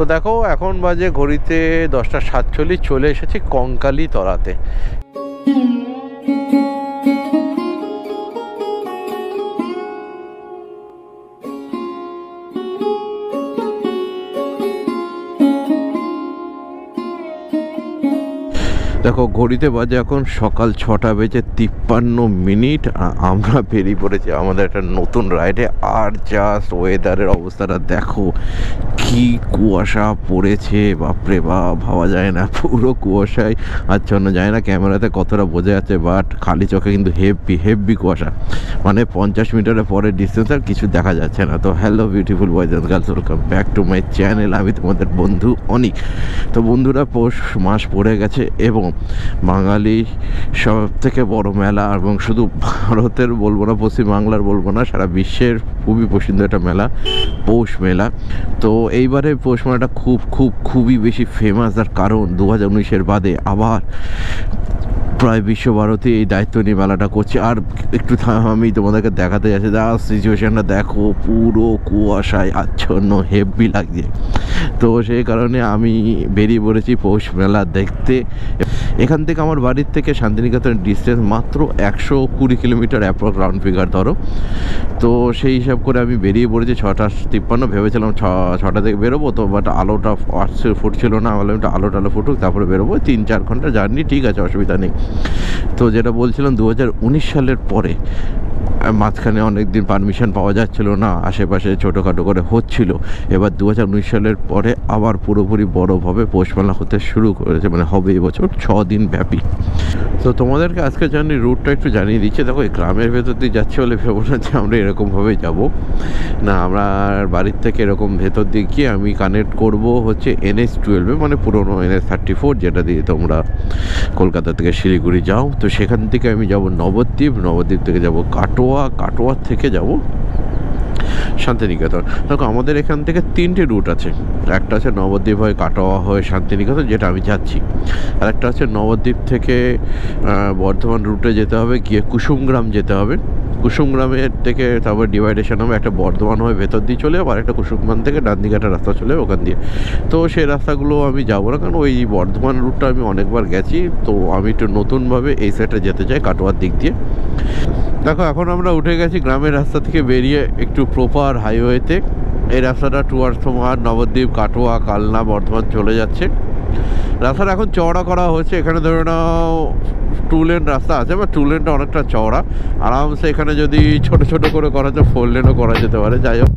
তো দেখো এখন বাজে ঘড়িতে 10:47, চলে এসেছি কঙ্কালী তলাতে। দেখো ঘড়িতে বাজে এখন সকাল 6:53। আমরা বেরিয়ে পড়েছি আমাদের একটা নতুন রাইডে। আর জাস্ট ওয়েদারের অবস্থাটা দেখো, কি কুয়াশা পড়েছে, বাপরে বাপ, ভাবা যায় না। পুরো কুয়াশায় আচ্ছন্ন, যায় না ক্যামেরাতে কতটা বোঝা যাচ্ছে, বাট খালি চোখে কিন্তু হেভি কুয়াশা, মানে 50 মিটারের পরে ডিস্টেন্স আর কিছু দেখা যাচ্ছে না। তো hello beautiful boys and girls, welcome back to my channel. আমি তোমাদের বন্ধু অনিক। তো বন্ধুরা, পৌষ মাস পড়ে গেছে এবং বাঙালি সব থেকে বড় মেলা, এবং শুধু ভারতের বলবো না, পশ্চিমবাংলার বলবো না, সারা বিশ্বের খুবই পছন্দ একটা মেলা, পৌষ মেলা। তো এইবারে পৌষ মেলাটা খুবই বেশি ফেমাস। আর কারণ 2019-এর বাদে আবার প্রায় বিশ্বভারতী এই দায়িত্ব নিয়ে মেলাটা করছে। আর একটু আমি তোমাদেরকে দেখাতে যাচ্ছি, সিচুয়েশানটা দেখো, পুরো কুয়াশায় আচ্ছন্ন, হেভি লাগছে। তো সেই কারণে আমি বেরিয়ে পড়েছি পৌষ মেলা দেখতে। এখান থেকে আমার বাড়ির থেকে শান্তিনিকেতনের ডিস্টেন্স মাত্র 120 কিলোমিটার অ্যাপ্রক্স, রাউন্ড ফিগার ধরো। তো সেই হিসাব করে আমি বেরিয়ে পড়েছি 6:53। ভেবেছিলাম 6টা থেকে বেরোবো, তো বাট আলোটা ফুটছিল না। বললাম একটু আলো ফুটুক তারপরে বেরোবো। 3-4 ঘন্টা জার্নি, ঠিক আছে, অসুবিধা নেই। তো যেটা বলছিলাম, 2019 সালের পরে মাঝখানে অনেক দিন পারমিশন পাওয়া যাচ্ছিল না, আশেপাশে ছোটোখাটো করে হচ্ছিল। এবার 2019 সালের পরে আবার পুরোপুরি বড়োভাবে পৌষ মেলা হতে শুরু করেছে, মানে হবে এবছর 6 দিন ব্যাপী। তো তোমাদেরকে আজকে জানি রুটটা একটু জানিয়ে দিচ্ছে। দেখো, এই গ্রামের ভেতর দিয়ে যাচ্ছে বলে ভেবো না যে আমরা এরকমভাবেই যাব না। আমরা বাড়ির থেকে এরকম ভেতর দিয়ে গিয়ে আমি কানেক্ট করব হচ্ছে NH-12, মানে পুরোনো NH-34, যেটা দিয়ে তোমরা কলকাতা থেকে শিলিগুড়ি যাও। তো সেখান থেকে আমি যাব নবদ্বীপ থেকে যাব কাটোয়া থেকে যাব শান্তিনিকেতন। দেখো, আমাদের এখান থেকে 3টে রুট আছে। একটা আছে নবদ্বীপ হয়ে কাটোয়া হয়ে শান্তিনিকেতন, যেটা আমি যাচ্ছি। আর একটা আছে নবদ্বীপ থেকে বর্ধমান রুটে যেতে হবে, গিয়ে কুসুমগ্রাম যেতে হবে। কুসুমগ্রামের থেকে তারপর ডিভাইডেশন হবে, একটা বর্ধমান হয়ে ভেতর দিয়ে চলে যাবো, আর একটা কুসুমগ্রাম থেকে ডান দিকে একটা রাস্তা চলে যাবে ওখান দিয়ে। তো সেই রাস্তাগুলো আমি যাবো না, কারণ ওই বর্ধমান রুটটা আমি অনেকবার গেছি। তো আমি একটু নতুনভাবে এই সাইডে যেতে চাই, কাটোয়ার দিক দিয়ে। দেখো, এখন আমরা উঠে গেছি গ্রামের রাস্তা থেকে বেরিয়ে একটু প্রপার হাইওয়েতে। এই রাস্তাটা টুয়ার্ডস তোমার নবদ্বীপ, কাটোয়া, কালনা, বর্ধমান চলে যাচ্ছে। রাস্তাটা এখন চওড়া করা হচ্ছে। এখানে ধরে নাও 2 লেন রাস্তা আছে, বা 2 লেনটা অনেকটা চওড়া। আরামসে এখানে যদি ছোট করে করা যায় 4 লেনও করা যেতে পারে। যাই হোক,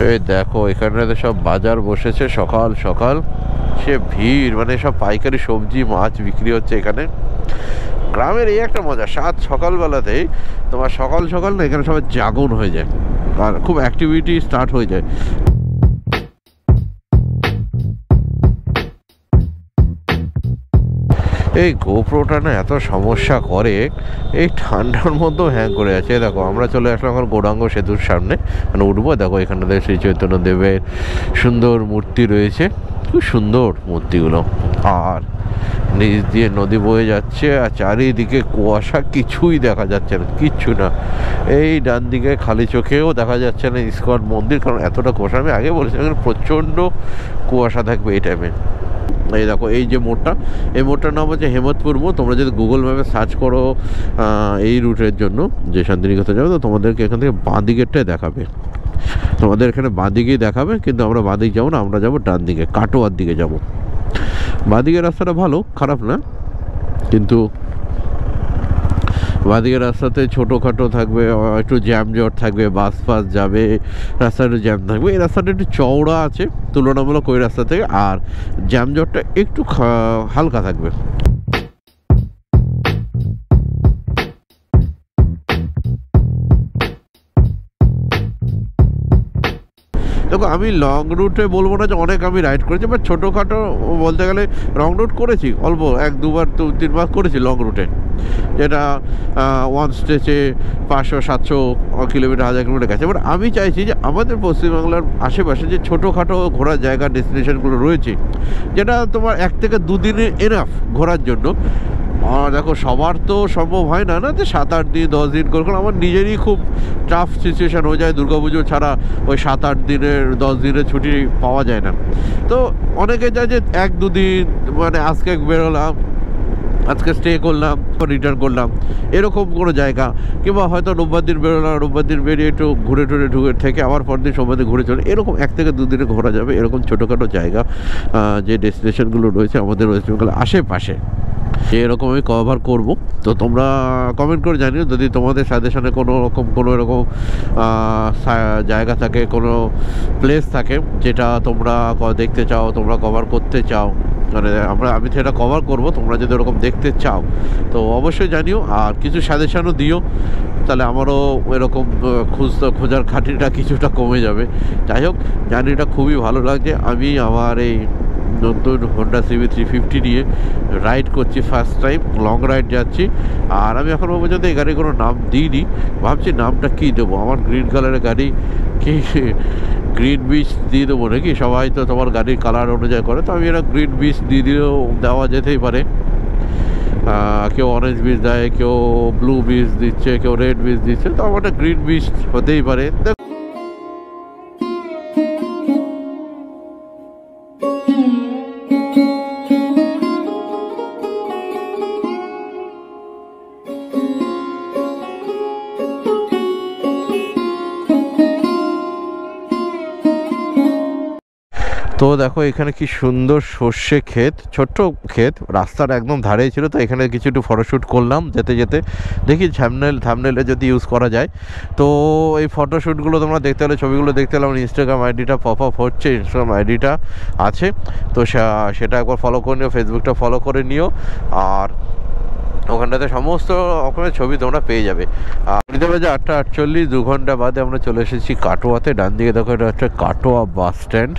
এই দেখো এখানে সব বাজার বসেছে সকাল সকাল, সে ভিড়, মানে সব পাইকারি সবজি মাছ বিক্রি হচ্ছে এখানে। গ্রামের এই একটা মজা, সকালবেলাতেই তোমার সকাল না এখানে সবাই জাগন হয়ে যায়, আর খুব অ্যাক্টিভিটি স্টার্ট হয়ে যায়। এই গোপ্রোটা না এত সমস্যা করে, এই ঠান্ডার মধ্যেও হ্যাং করে আছে। দেখো, আমরা চলে আসলাম এখন গৌরাঙ্গ সেতুর সামনে, মানে উঠবো। দেখো, এখানে শ্রী চৈতন্য দেবের সুন্দর মূর্তি রয়েছে, খুব সুন্দর মূর্তিগুলো। আর নিচ দিয়ে নদী বয়ে যাচ্ছে, আর চারিদিকে কুয়াশা, কিছুই দেখা যাচ্ছে না, কিচ্ছু না। এই ডান দিকে খালি চোখেও দেখা যাচ্ছে না ইস্কন মন্দির, কারণ এতটা কুয়াশা। আমি আগে বলেছিলাম প্রচণ্ড কুয়াশা থাকবে এই টাইমে। এই দেখো, এই যে মোড়টা, এই মোড়টার নাম হচ্ছে হেমতপুর মোড়। তোমরা যদি গুগল ম্যাপে সার্চ করো এই রুটের জন্য যে শান্তিনিকেতন যাবে, তো তোমাদেরকে এখান থেকে বাঁ দিকেরটাই দেখাবে। তোমাদের এখানে বাঁ দিকেই দেখাবে, কিন্তু আমরা বাঁ দিকে যাবো না, আমরা যাবো ডান দিকে, কাটোয়ার দিকে যাবো। বাঁ দিকের রাস্তাটা ভালো, খারাপ না, কিন্তু বাঁদিকের রাস্তাতে ছোটোখাটো থাকবে, একটু জ্যামজট থাকবে, বাস ফাস যাবে, রাস্তাটা একটু জ্যাম থাকবে। এই রাস্তাটা একটু চওড়া আছে তুলনামূলক ওই রাস্তা থেকে, আর জ্যামজটটা একটু হালকা থাকবে। দেখো, আমি লং রুটে বলবো না যে অনেক আমি রাইড করেছি, বাট ছোটোখাটো বলতে গেলে লং রুট করেছি, অল্প 1-2 বার 2-3 বার করেছি লং রুটে, যেটা ওয়ান স্ট্রেচে 500-700 কিলোমিটার, 1000 কিলোমিটার গেছে। এবার আমি চাইছি যে আমাদের পশ্চিমবাংলার আশেপাশে যে ছোটোখাটো ঘোরার জায়গা, ডেস্টিনেশনগুলো রয়েছে, যেটা তোমার 1 থেকে 2 দিনে এনাফ ঘোরার জন্য, দেখো সবার তো সম্ভব হয় না, না যে 7-8 দিন 10 দিন করে, আমার নিজেরই খুব টাফ সিচুয়েশান হয়ে যায়, দুর্গাপুজো ছাড়া ওই 7-8 দিনের 10 দিনের ছুটি পাওয়া যায় না। তো অনেকে যায় যে 1-2 দিন, মানে আজকে বেরোলাম, আজকে স্টে করলাম, রিটার্ন করলাম, এরকম কোনো জায়গা, কিংবা হয়তো রোববার দিন বেরোলাম, রোববার দিন বেরিয়ে একটু ঘুরে টুরে ঢুকে থেকে আবার পরের দিন সোমবার দিন ঘুরে চলে, এরকম 1 থেকে 2 দিনে ঘোরা যাবে এরকম ছোটোখাটো জায়গা যে ডেস্টিনেশনগুলো রয়েছে আমাদের ওয়েস্ট বেঙ্গলের আশেপাশে, এরকম আমি কভার করব। তো তোমরা কমেন্ট করে জানিও যদি তোমাদের সাজেশনে কোনো রকম কোনো এরকম জায়গা থাকে, কোনো প্লেস থাকে যেটা তোমরা দেখতে চাও, তোমরা কভার করতে চাও, মানে আমি সেটা কভার করব, তোমরা যদি ওরকম দেখতে চাও তো অবশ্যই জানিও, আর কিছু সাজেশনও দিও, তাহলে আমারও এরকম খোঁজার খাটিটা কিছুটা কমে যাবে। যাই হোক, জার্নিটা খুবই ভালো লাগছে। আমি আমার এই নতুন হোন্ডা সিবি 350 নিয়ে রাইড করছি, ফার্স্ট টাইম লং রাইড যাচ্ছি। আর আমি এখনও পর্যন্ত এই গাড়ির কোনো নাম দিইনি, ভাবছি নামটা কী দেবো। আমার গ্রিন কালারের গাড়ি, কি গ্রিন বিচ দিয়ে দেবো নাকি? সবাই তো তোমার গাড়ির কালার অনুযায়ী করে, তো আমি এটা গ্রিন বিচ দিয়ে দিলেও দেওয়া যেতেই পারে। কেউ অরেঞ্জ বিচ দেয়, কেউ ব্লু বিচ দিচ্ছে, কেউ রেড বিচ দিচ্ছে, তো আমার একটা গ্রিন বিচ হতেই পারে। তো দেখো এখানে কি সুন্দর সর্ষে ক্ষেত, ছোট্ট ক্ষেত, রাস্তার একদম ধারেই ছিল। তো এখানে কিছু একটু ফটোশ্যুট করলাম যেতে যেতে, দেখি থাম্বনেলে যদি ইউজ করা যায়। তো এই ফটোশ্যুটগুলো তোমরা দেখতে হলে, ছবিগুলো দেখতে হলে আমার ইনস্টাগ্রাম আইডিটা পপ আপ হচ্ছে, ইনস্টাগ্রাম আইডিটা আছে, তো সেটা একবার ফলো করে নিও, ফেসবুকটা ফলো করে নিও, আর ওখানটাতে সমস্ত রকমের ছবি তোমরা পেয়ে যাবে। আর 8:48, 2 ঘন্টা বাদে আমরা চলে এসেছি কাটোয়াতে। ডান দিকে দেখো এটা হচ্ছে কাটোয়া বাস স্ট্যান্ড,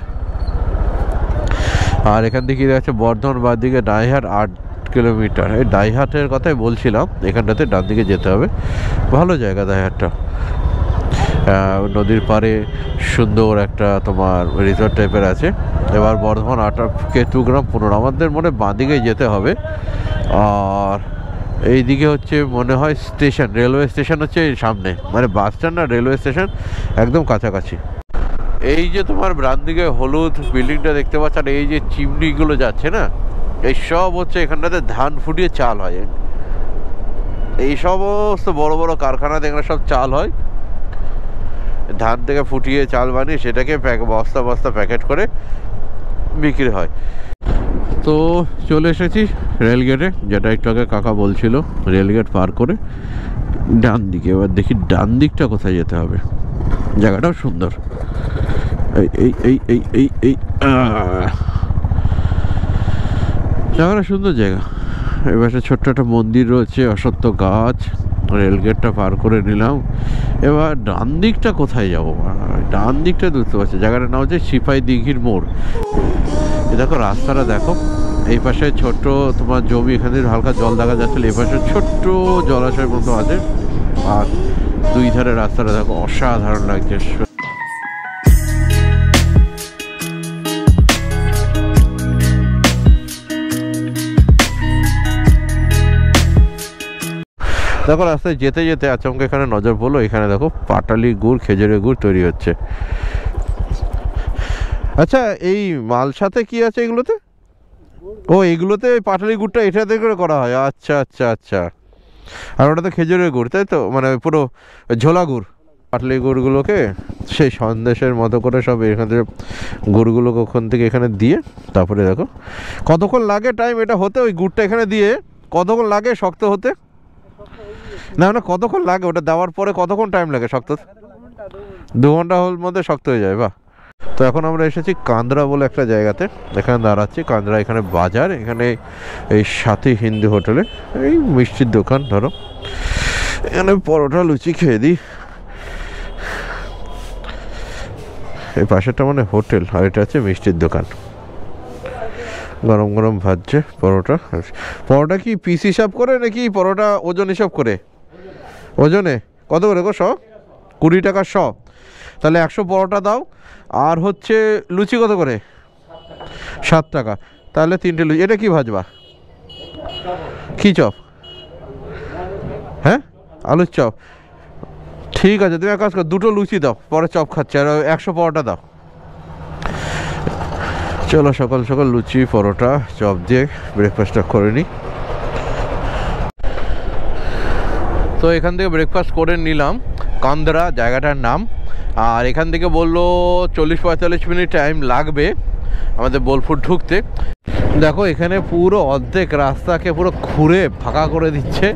আর এখান থেকে যাচ্ছে বর্ধমান, বাদ দিকে ডাইহাট 8 কিলোমিটার। এই ডাইহাটের কথাই বলছিলাম, এখানটাতে ডান দিকে যেতে হবে। ভালো জায়গা ডাইহাটটা, নদীর পাড়ে সুন্দর একটা তোমার রিসর্ট টাইপের আছে। এবার বর্ধমান 8 কেতুগ্রাম 15, আমাদের মনে বাঁ দিকেই যেতে হবে। আর এইদিকে হচ্ছে মনে হয় স্টেশন, রেলওয়ে স্টেশন হচ্ছে এই সামনে, মানে বাস স্ট্যান্ড আর রেলওয়ে স্টেশন একদম কাছাকাছি। এই যে তোমার ডান দিকে হলুদ বিল্ডিংটা দেখতে পাচ্ছ, আর এই যে চিমনিগুলো যাচ্ছে না, এই সব হচ্ছে এখানটাতে ধান ফুটিয়ে চাল হয়। এই সমস্ত বড় বড় কারখানাতে এখানে সব চাল হয়, ধান থেকে ফুটিয়ে চাল বানিয়ে সেটাকে বস্তা বস্তা প্যাকেট করে বিক্রি হয়। তো চলে এসেছি রেলগেটে, যেটা একটু আগে কাকা বলছিল, রেলগেট পার করে ডান দিকে। এবার দেখি ডান দিকটা কোথায় যেতে হবে। জায়গাটাও সুন্দর, এই এই এই এই এই এই জায়গাটা সুন্দর জায়গা। এবার ছোট্ট একটা মন্দির রয়েছে, অশ্বত্থ গাছ। রেলগেটটা পার করে নিলাম। এবার ডান দিকটা কোথায় যাবো? ডান দিকটা বুঝতে পারছি, জায়গাটার নাম হচ্ছে সিপাই দিঘির মোড়। দেখো রাস্তাটা দেখো, এই পাশে ছোট্ট তোমার জমি, এখানে হালকা জল দেখা যাচ্ছিল, এই পাশে ছোট্ট জলাশয়ের মতো আছে, আর দুই ধারে রাস্তাটা দেখো অসাধারণ লাগছে। দেখো রাস্তায় যেতে যেতে আচমকা এখানে নজর পড়লো, এখানে দেখো পাটালি গুড়, খেজুরের গুড় তৈরি হচ্ছে। আচ্ছা, এই মালসাতে কি আছে এগুলোতে? ও এগুলোতে পাটালি গুড়টা এটাতে করে করা হয়, আচ্ছা আচ্ছা আচ্ছা। আর ওটা তো খেজুরের গুড়, তাই তো, মানে পুরো ঝোলা গুড়। পাটালি গুড়গুলোকে সেই সন্দেশের মতো করে সব এখান থেকে গুড়গুলোকে ওখান থেকে এখানে দিয়ে, তারপরে দেখো কতক্ষণ লাগে টাইম এটা হতে, ওই গুড়টা এখানে দিয়ে কতক্ষণ লাগে শক্ত হতে? না না, কতক্ষণ লাগে ওটা দেওয়ার পরে, কতক্ষণ টাইম লাগে শক্ত? 2 ঘন্টার মধ্যে শক্ত হয়ে যায়, বাহ। তো এখন আমরা এসেছি কান্দ্রা বলে একটা জায়গাতে, এখানে দাঁড়াচ্ছি। কান্দ্রা এখানে বাজার, এখানে এই সাথী হিন্দু হোটেলে এই মিষ্টির দোকান। ধরো এখানে পরোটা লুচি খেয়ে দিই। এই পাশেটা মানে হোটেল, আর এটা হচ্ছে মিষ্টির দোকান। গরম গরম ভাজছে পরোটা। পরোটা কি পিস হিসাব করে নাকি পরোটা ওজন হিসাব করে? ওজনে কত করে গো? 20 টাকা 100। তাহলে 100 পরোটা দাও। আর হচ্ছে লুচি কত করে? 7 টাকা। তাহলে 3টে লুচি। এটা কি ভাজবা? কি চপ? হ্যাঁ, আলুর চপ। ঠিক আছে, তুমি এক কাজ করো, 2টো লুচি দাও, পরে চপ খাচ্ছি, আর 100 পরোটা দাও। চলো সকাল সকাল লুচি পরোটা চপ দিয়ে ব্রেকফাস্টটা করে নিই। তো এখান থেকে ব্রেকফাস্ট করে নিলাম, কান্দ্রা জায়গাটার নাম। আর এখান থেকে বললো 40-45 মিনিট টাইম লাগবে আমাদের বোলপুর ঢুকতে। দেখো এখানে পুরো অর্ধেক রাস্তাকে পুরো খুঁড়ে ফাঁকা করে দিচ্ছে।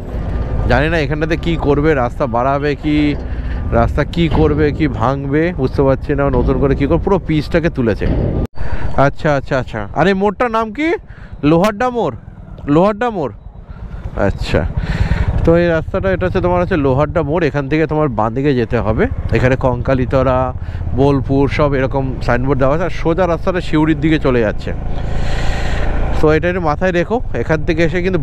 জানি না এখানটাতে কি করবে, রাস্তা বাড়াবে কি রাস্তা কি করবে কি ভাঙবে বুঝতে পারছি না, নতুন করে কি করবে, পুরো পিচটাকে তুলেছে। আচ্ছা আচ্ছা আচ্ছা, আর এই মোড়টার নাম কি? লোহারডা মোড়। লোহারডা মোড়, আচ্ছা। তো এই রাস্তাটা এটা হচ্ছে তোমার হচ্ছে লোহারডা মোড়। এখান থেকে তোমার বাঁ দিকে যেতে হবে। এখানে কঙ্কালীতলা, বোলপুর সব এরকম সাইনবোর্ড দেওয়া আছে, আর সোজা রাস্তাটা সিউড়ির দিকে চলে যাচ্ছে। তো এটা একটু মাথায় রেখো, এখান থেকে এসে কিন্তু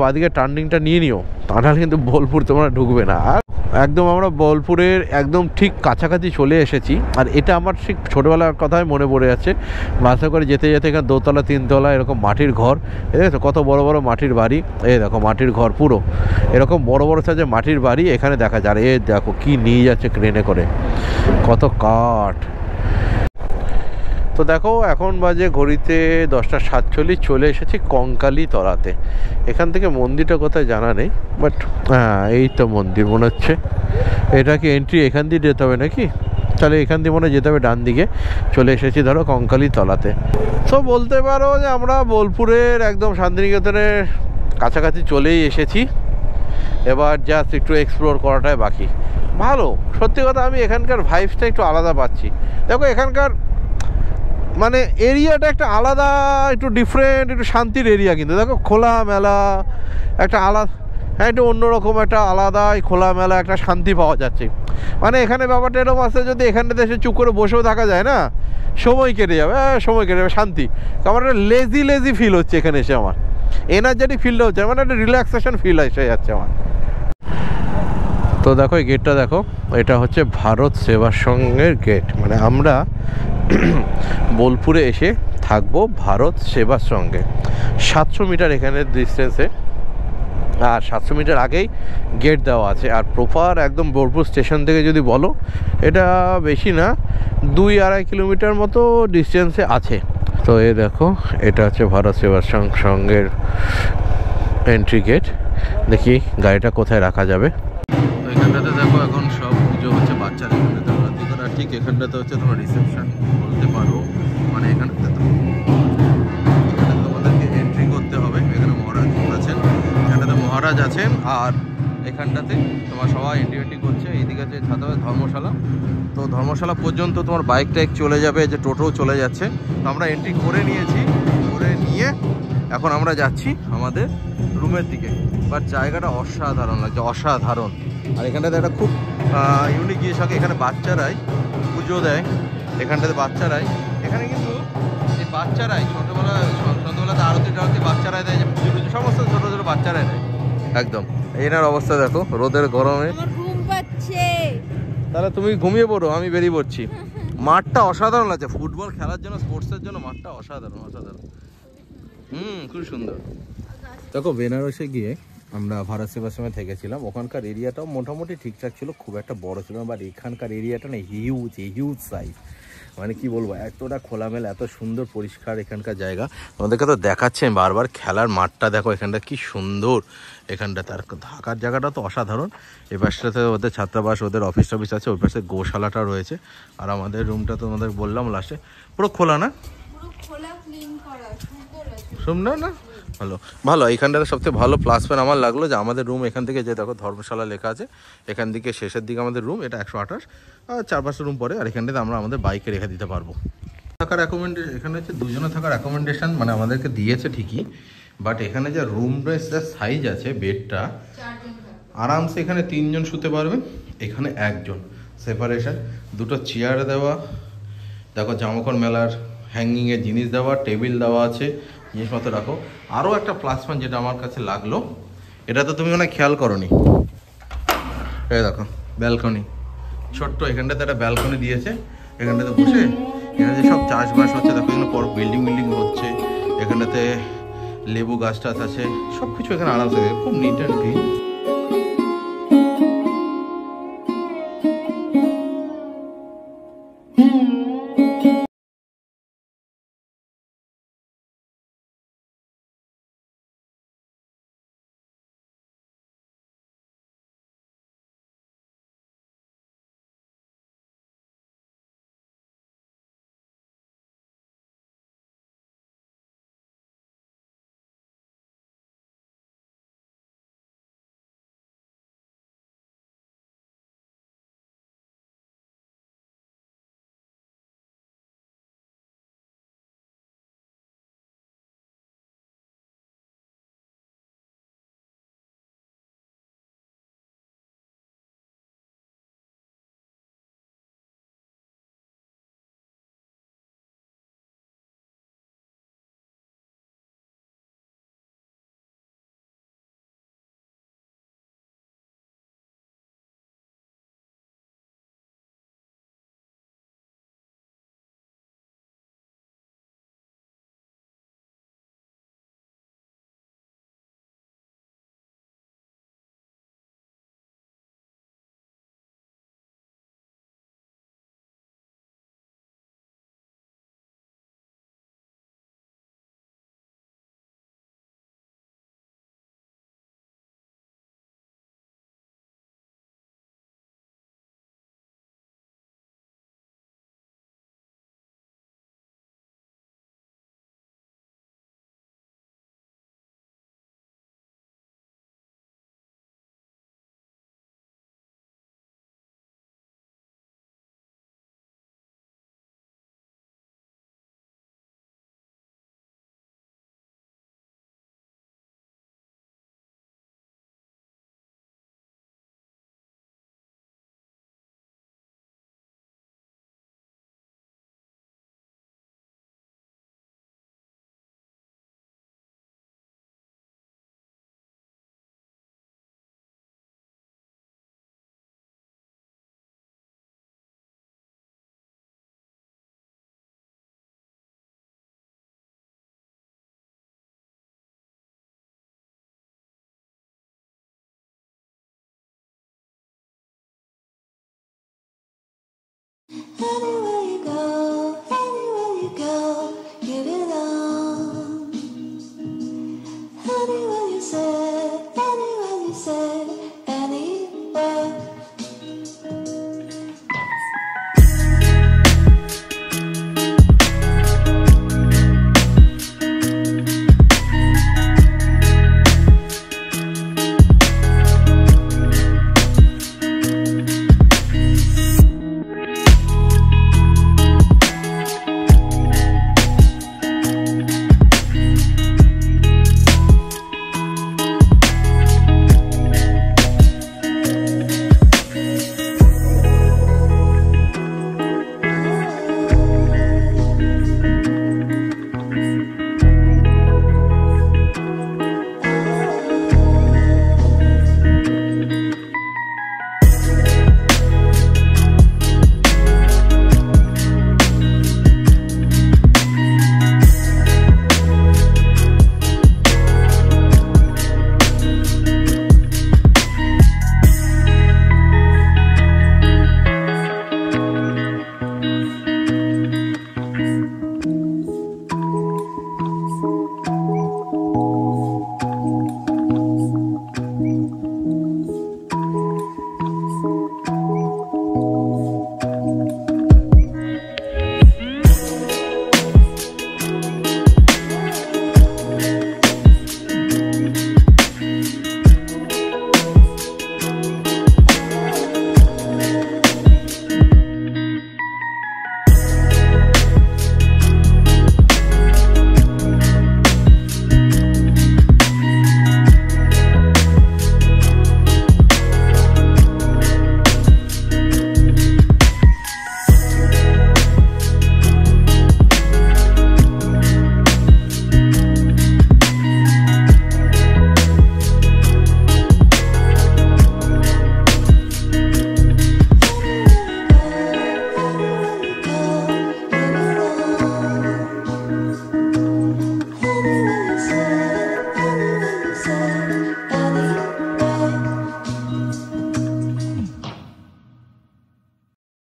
বাঁদিকে টার্নিংটা নিয়ে নিও, তাহলে কিন্তু বোলপুর তোমরা ঢুকবে না। আর একদম আমরা বোলপুরের একদম ঠিক কাছাকাছি চলে এসেছি। আর এটা আমার ঠিক ছোটোবেলার কথাই মনে পড়ে যাচ্ছে। বাসে করে যেতে যেতে এখানে 2তলা 3তলা এরকম মাটির ঘর, এই দেখো কত বড় বড় মাটির বাড়ি, এই দেখো মাটির ঘর পুরো এরকম বড় বড় সাইজের মাটির বাড়ি এখানে দেখা যায়। আর এই দেখো কি নিয়ে যাচ্ছে ক্রেনে করে, কত কাঠ। তো দেখো এখন বাজে ঘড়িতে 10:47, চলে এসেছি কঙ্কালীতলাতে। এখান থেকে মন্দিরটা কোথায় জানা নেই, বাট হ্যাঁ এই তো মন্দির মনে হচ্ছে। এটা কি এন্ট্রি এখান দিয়ে যেতে হবে নাকি? তাহলে এখান দিয়ে মনে হয় যেতে হবে ডান দিকে। চলে এসেছি ধরো কঙ্কালীতলাতে। তো বলতে পারো যে আমরা বোলপুরের একদম শান্তিনিকেতনের কাছাকাছি চলেই এসেছি। এবার জাস্ট একটু এক্সপ্লোর করাটাই বাকি। ভালো, সত্যি কথা আমি এখানকার ভাইবসটা একটু আলাদা পাচ্ছি। দেখো এখানকার মানে এরিয়াটা একটা আলাদা, একটু ডিফারেন্ট, একটু শান্তির এরিয়া। কিন্তু দেখো খোলা মেলা একটা আলাদা, হ্যাঁ একটু অন্যরকম একটা আলাদাই খোলা মেলা একটা শান্তি পাওয়া যাচ্ছে। মানে এখানে ব্যাপারটা এরকম আছে, যদি এখানটাতে এসে চুপ করে বসেও থাকা যায় না, সময় কেটে যাবে, সময় কেটে যাবে, শান্তি। আমার একটা লেজি ফিল হচ্ছে এখানে এসে, আমার এনার্জেটিক ফিলটা হচ্ছে, মানে একটা রিল্যাক্সেশন ফিল এসে যাচ্ছে আমার। তো দেখো এই গেটটা দেখো, এটা হচ্ছে ভারত সেবাশ্রমের গেট। মানে আমরা বোলপুরে এসে থাকবো ভারত সেবাশ্রমে। 700 মিটার এখানে ডিস্টেন্সে, আর 700 মিটার আগেই গেট দেওয়া আছে। আর প্রপার একদম বোলপুর স্টেশন থেকে যদি বলো, এটা বেশি না, 2-2.5 কিলোমিটার মতো ডিস্টেন্সে আছে। তো এই দেখো এটা হচ্ছে ভারত সেবাশ্রমের এন্ট্রি গেট। দেখি গাড়িটা কোথায় রাখা যাবে। তো এখানটাতে দেখো এখন সব পুজো হচ্ছে বাচ্চারা এখানটাতে, আর ঠিক এখানটাতে হচ্ছে তোমার রিসেপশন বলতে পারো। মানে এখানটাতে তোমাদেরকে এন্ট্রি করতে হবে। এখানে মহারাজ আছেন, এখানটাতে মহারাজ আছেন, আর এখানটাতে তোমার সবাই এন্ট্রি করছে। এইদিকে আছে ছাতা ধর্মশালা। তো ধর্মশালা পর্যন্ত তোমার বাইক টাইক চলে যাবে, যে টোটো চলে যাচ্ছে। তো আমরা এন্ট্রি করে নিয়েছি, করে নিয়ে এখন আমরা যাচ্ছি আমাদের রুমের দিকে। বাট জায়গাটা অসাধারণ লাগছে, অসাধারণ। আর এখানটাতে একটা খুব ইউনিক জিনিস থাকে, এখানে বাচ্চারাই পুজো দেয়। এখানটাতে বাচ্চারাই, এখানে কিন্তু এই বাচ্চারাই সন্ধ্যাবেলাতে আরতি বাচ্চারাই দেয়, যে পুজো টুজো সমস্ত ছোটো ছোটো বাচ্চারাই দেয় একদম। এনার অবস্থা দেখো রোদের গরমে। তাহলে তুমি ঘুমিয়ে পড়ো, আমি বেরিয়ে পড়ছি। মাঠটা অসাধারণ লাগছে, ফুটবল খেলার জন্য, স্পোর্টসের জন্য মাঠটা অসাধারণ অসাধারণ। খুব সুন্দর। দেখো বেনারসে গিয়ে আমরা ভারত সেবাশ্রমে থেকেছিলাম, ওখানকার এরিয়াটাও মোটামুটি ঠিকঠাক ছিল, খুব একটা বড় ছিল না। বাট এখানকার এরিয়াটা না হিউজ সাইজ। মানে কি বলবো, এতটা খোলামেলা, এত সুন্দর পরিষ্কার এখানকার জায়গা। আমাদেরকে তো দেখাচ্ছেন বারবার, খেলার মাঠটা দেখো এখানটা কি সুন্দর। এখানটা তার থাকার জায়গাটা তো অসাধারণ। এই পাশটাতে ওদের ছাত্রাবাস, ওদের অফিস টফিস আছে, ওই পাশে গোশালাটা রয়েছে। আর আমাদের রুমটা তো আমাদের বললাম লাস্টে পুরো খোলা, না সুন্দর না, ভালো ভালো। এইখানটাতে সবথেকে ভালো প্লাস পয়েন্ট আমার লাগলো যে আমাদের রুম এখান থেকে, যে দেখো ধর্মশালা লেখা আছে, এখান থেকে শেষের দিকে আমাদের রুম, এটা 128, আর 4-5টা রুম পরে। আর এখানটাতে আমরা আমাদের বাইকে রেখে দিতে পারবো। থাকার অ্যাকোমোডেশন এখানে হচ্ছে 2 জনে থাকার অ্যাকোমোডেশন, মানে আমাদেরকে দিয়েছে ঠিকই। বাট এখানে যে রুম যা সাইজ আছে, বেডটা আরামসে এখানে 3 জন শুতে পারবে, এখানে 1 জন সেপারেশন। 2টো চেয়ার দেওয়া, দেখো জামাকাপড় মেলার হ্যাঙ্গিংয়ের জিনিস দেওয়া, টেবিল দেওয়া আছে, জিনিসপত্র রাখো। আরও একটা প্লাস পয়েন্ট যেটা আমার কাছে লাগলো, এটা তো তুমি মানে খেয়াল করোনি, এই দেখো ব্যালকনি, ছোট্ট এখানটাতে একটা ব্যালকনি দিয়েছে। এখানটাতে বসে এখানে যে সব চাষবাস হচ্ছে দেখো, এখানে পর বিল্ডিং হচ্ছে, এখানটাতে লেবু গাছ টাছ আছে, সব কিছু এখানে আরামসে, খুব নিট অ্যান্ড ক্লিন।